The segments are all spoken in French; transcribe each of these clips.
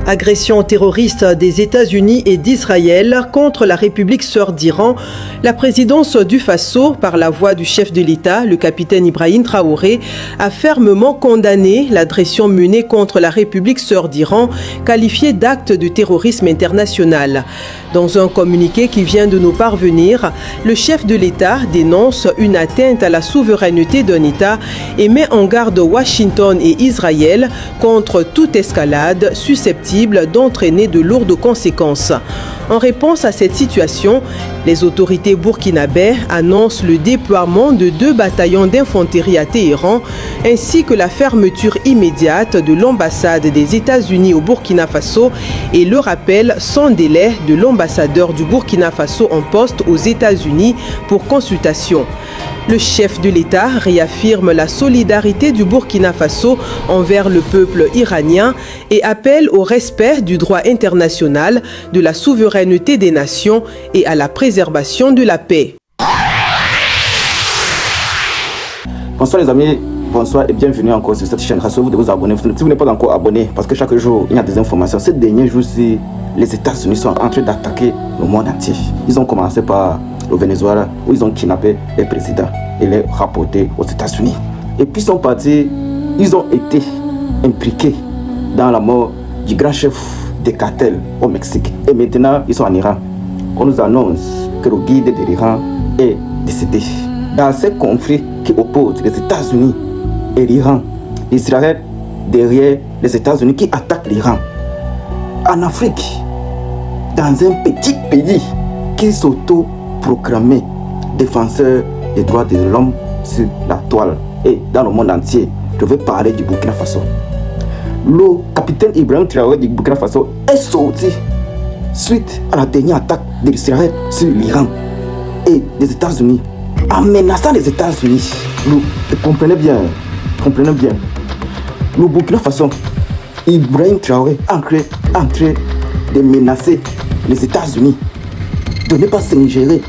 Agression terroriste des États-Unis et d'Israël contre la République sœur d'Iran. La présidence du Faso, par la voix du chef de l'État, le capitaine Ibrahim Traoré, a fermement condamné l'agression menée contre la République sœur d'Iran, qualifiée d'acte de terrorisme international. Dans un communiqué qui vient de nous parvenir, le chef de l'État dénonce une atteinte à la souveraineté d'un État et met en garde Washington et Israël contre toute escalade susceptible d'entraîner de lourdes conséquences. En réponse à cette situation, les autorités burkinabées annoncent le déploiement de 2 bataillons d'infanterie à Téhéran ainsi que la fermeture immédiate de l'ambassade des États-Unis au Burkina Faso et le rappel sans délai de l'ambassadeur du Burkina Faso en poste aux États-Unis pour consultation. Le chef de l'État réaffirme la solidarité du Burkina Faso envers le peuple iranien et appelle au respect du droit international, de la souveraineté des nations et à la préservation de la paix. Bonsoir les amis, bonsoir et bienvenue encore sur cette chaîne. Rassurez-vous de vous abonner si vous n'êtes pas encore abonné parce que chaque jour il y a des informations. Ces derniers jours-ci, les États-Unis sont en train d'attaquer le monde entier. Ils ont commencé par le Venezuela où ils ont kidnappé les présidents et les rapportés aux États-Unis. Et puis ils sont partis, ils ont été impliqués dans la mort du grand chef des cartels au Mexique. Et maintenant ils sont en Iran. On nous annonce que le guide de l'Iran est décédé. Dans ces conflits qui opposent les États-Unis et l'Iran, Israël derrière les États-Unis qui attaquent l'Iran. En Afrique, dans un petit pays qui s'auto-proclamait défenseur des droits de l'homme sur la toile et dans le monde entier, je vais parler du Burkina Faso. Le capitaine Ibrahim Traoré du Burkina Faso est sorti suite à la dernière attaque d'Israël sur l'Iran et les États-Unis, en menaçant les États-Unis. Comprenez bien. Le Burkina Faso, Ibrahim Traoré est en train de menacer les États-Unis, de ne pas s'ingérer.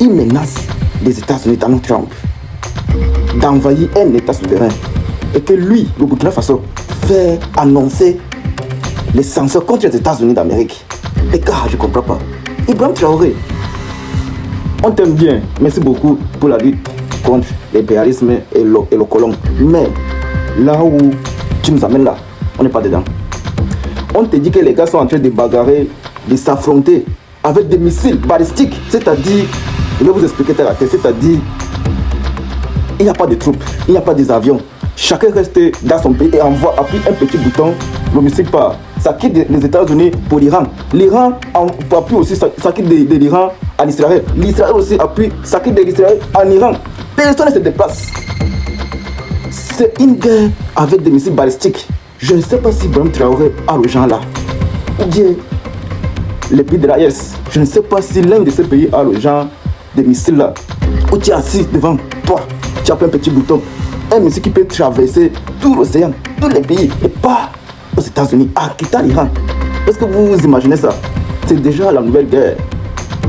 Il menace les États-Unis, Donald Trump, d'envahir un État souverain. Et que lui, le Burkina Faso, fait annoncer les sanctions contre les États-Unis d'Amérique. Les gars, je ne comprends pas. Ibrahim Traoré, on t'aime bien, merci beaucoup pour la lutte contre l'impérialisme et le colon. Mais là où tu nous amènes là, on n'est pas dedans. On te dit que les gars sont en train de bagarrer, de s'affronter avec des missiles balistiques. C'est-à-dire, je vais vous expliquer tel à tel, c'est-à-dire, il n'y a pas de troupes, il n'y a pas des avions. Chacun reste dans son pays et appuie un petit bouton, le missile part. Ça quitte les États-Unis pour l'Iran. L'Iran appuie aussi, ça quitte de l'Iran à l'Israël. L'Israël aussi appuie, ça quitte de l'Israël en Iran. Personne ne se déplace. C'est une guerre avec des missiles balistiques. Je ne sais pas si Ibrahim Traoré a le genre là. Ou bien les pays de l'AES. Je ne sais pas si l'un de ces pays a le genre de missiles là. Où tu es assis devant toi, tu appuies un petit bouton. Un missile qui peut traverser tout l'océan, tous les pays, et pas aux États-Unis, à quitter l'Iran. Est-ce que vous imaginez ça? C'est déjà la nouvelle guerre.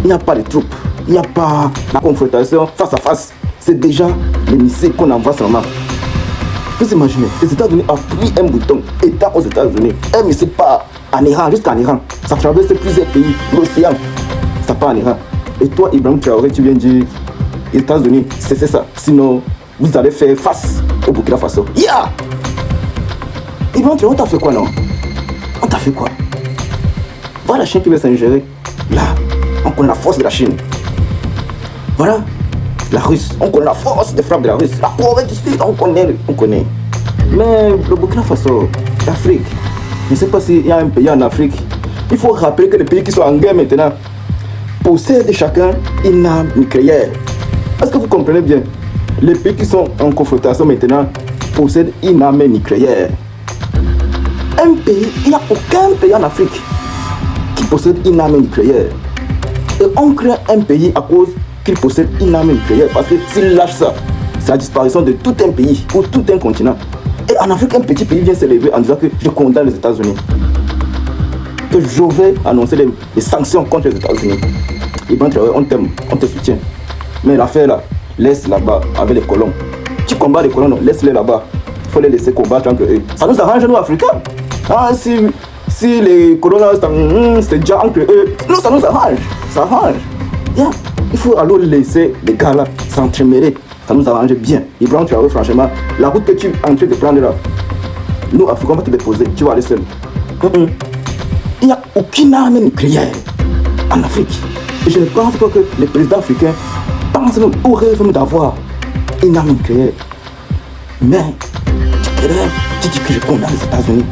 Il n'y a pas de troupes, il n'y a pas la confrontation face à face. C'est déjà les missiles qu'on envoie seulement. Vous imaginez, les États-Unis appuient un bouton, étant aux États-Unis, un missile part en Iran, jusqu'en Iran. Ça traverse plusieurs pays, l'océan, ça part en Iran. Et toi, Ibrahim Traoré, tu viens dire, les États-Unis, c'est ça. Sinon, vous allez faire face au Burkina Faso. Yeah! Ibrahim Traoré, on t'a fait quoi, non? On t'a fait quoi? Voilà la Chine qui veut s'ingérer. Là, on connaît la force de la Chine. Voilà la Russe, on connaît la force de frappe de la Russe. La Corée du Sud, on connaît. Mais le Burkina Faso, l'Afrique, je ne sais pas s'il y a un pays en Afrique. Il faut rappeler que les pays qui sont en guerre maintenant possèdent chacun une arme nucléaire. Est-ce que vous comprenez bien? Les pays qui sont en confrontation maintenant possèdent une arme nucléaire. Un pays, il n'y a aucun pays en Afrique qui possède une arme nucléaire. Et on crée un pays à cause qu'il possède une arme nucléaire. Parce que s'il lâche ça, c'est la disparition de tout un pays ou tout un continent. Et en Afrique, un petit pays vient se lever en disant que je condamne les États-Unis. Que je vais annoncer les sanctions contre les États-Unis. Et bien, on t'aime, on te soutient. Mais l'affaire là, laisse là-bas avec les colons. Tu combats les colons, laisse-les là-bas. Il faut les laisser combattre entre eux. Ça nous arrange, nous, Africains. Ah, si Si les colons c'est déjà entre eux, nous, ça nous arrange. Ça arrange. Yeah. Il faut alors laisser les gars là s'entremêler. Ça nous arrange bien. Ibrahim Traoré, franchement, la route que tu es en train de prendre là, nous, Africains, on va te déposer. Tu vas aller seul. Il n'y a aucune arme nucléaire en Afrique. Et je ne pense pas que les présidents africains pensent même ou rêvent même d'avoir une arme nucléaire. Mais tu dis que je condamne les États-Unis.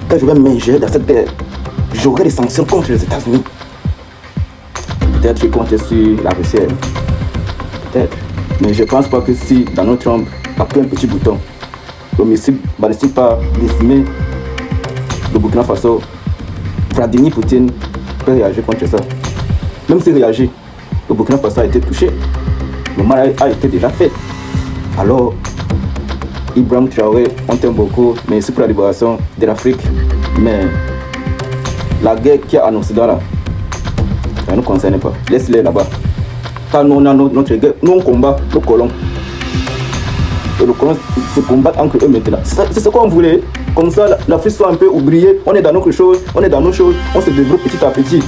Quand je vais m'ingérer dans cette guerre, j'aurai des sanctions contre les États-Unis. Peut-être je compte sur la Russie. Peut-être. Mais je ne pense pas que si Donald Trump appuie un petit bouton, le missile balistique pas décimé le Burkina Faso, Vladimir Poutine peut réagir contre ça. Même s'il réagit, le Burkina Faso a été touché. Le mal a été déjà fait. Alors, Ibrahim Traoré, on t'aime beaucoup, merci pour la libération de l'Afrique. Mais la guerre qu'il y a en Occident là, ça ne nous concerne pas. Laisse-les là-bas. Quand nous, on a notre guerre, nous on combat nos colons. Et les colons se combattent entre eux maintenant. C'est ce qu'on voulait. Comme ça, l'Afrique soit un peu oubliée. On est dans notre chose, on est dans nos choses, on se développe petit à petit.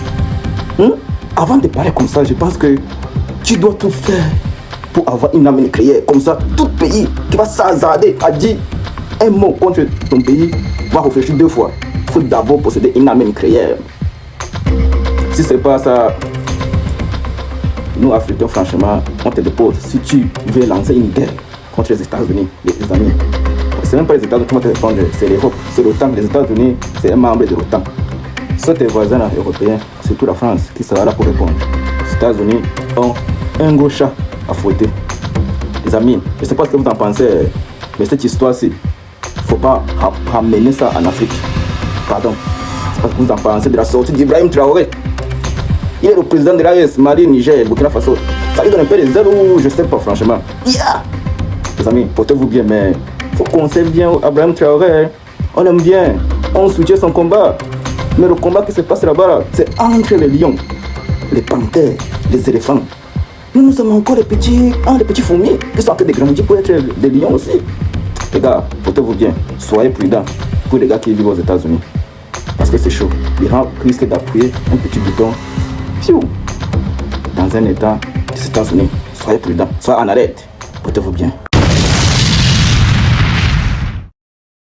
Avant de parler comme ça, je pense que tu dois tout faire pour avoir une arme nucléaire. Comme ça, tout pays qui va s'hasarder à dire un mot contre ton pays va réfléchir deux fois. Il faut d'abord posséder une arme nucléaire. Si ce n'est pas ça, nous Africains, franchement, on te dépose. Si tu veux lancer une guerre contre les États-Unis, les amis, c'est même pas les États-Unis qui vont te répondre, c'est l'Europe, c'est l'OTAN. Les États-Unis, c'est un membre de l'OTAN. Ce sont tes voisins là, européens, surtout la France, qui sera là pour répondre. Les États-Unis ont un gros chat à fouetter. Les amis, je ne sais pas ce que vous en pensez, mais cette histoire-ci, il ne faut pas ramener ça en Afrique. Pardon. Je ne sais pas ce que vous en pensez de la sortie d'Ibrahim Traoré. Il est le président de l'AES, Mali, Niger, Burkina Faso. Ça lui donne un peu des ailes ou je ne sais pas, franchement. Yeah. Les amis, portez-vous bien, mais il faut qu'on s'aime bien Ibrahim Traoré. On aime bien, on soutient son combat. Mais le combat qui se passe là-bas, c'est entre les lions, les panthères, les éléphants. Nous sommes encore les petits fourmis qui sont en train de grandir pour être des lions aussi. Les gars, portez-vous bien, soyez prudents pour les gars qui vivent aux États-Unis. Parce que c'est chaud. L'Iran risque d'appuyer un petit bouton dans un état des États-Unis. Soyez prudents, soyez en arrêt. Portez-vous bien.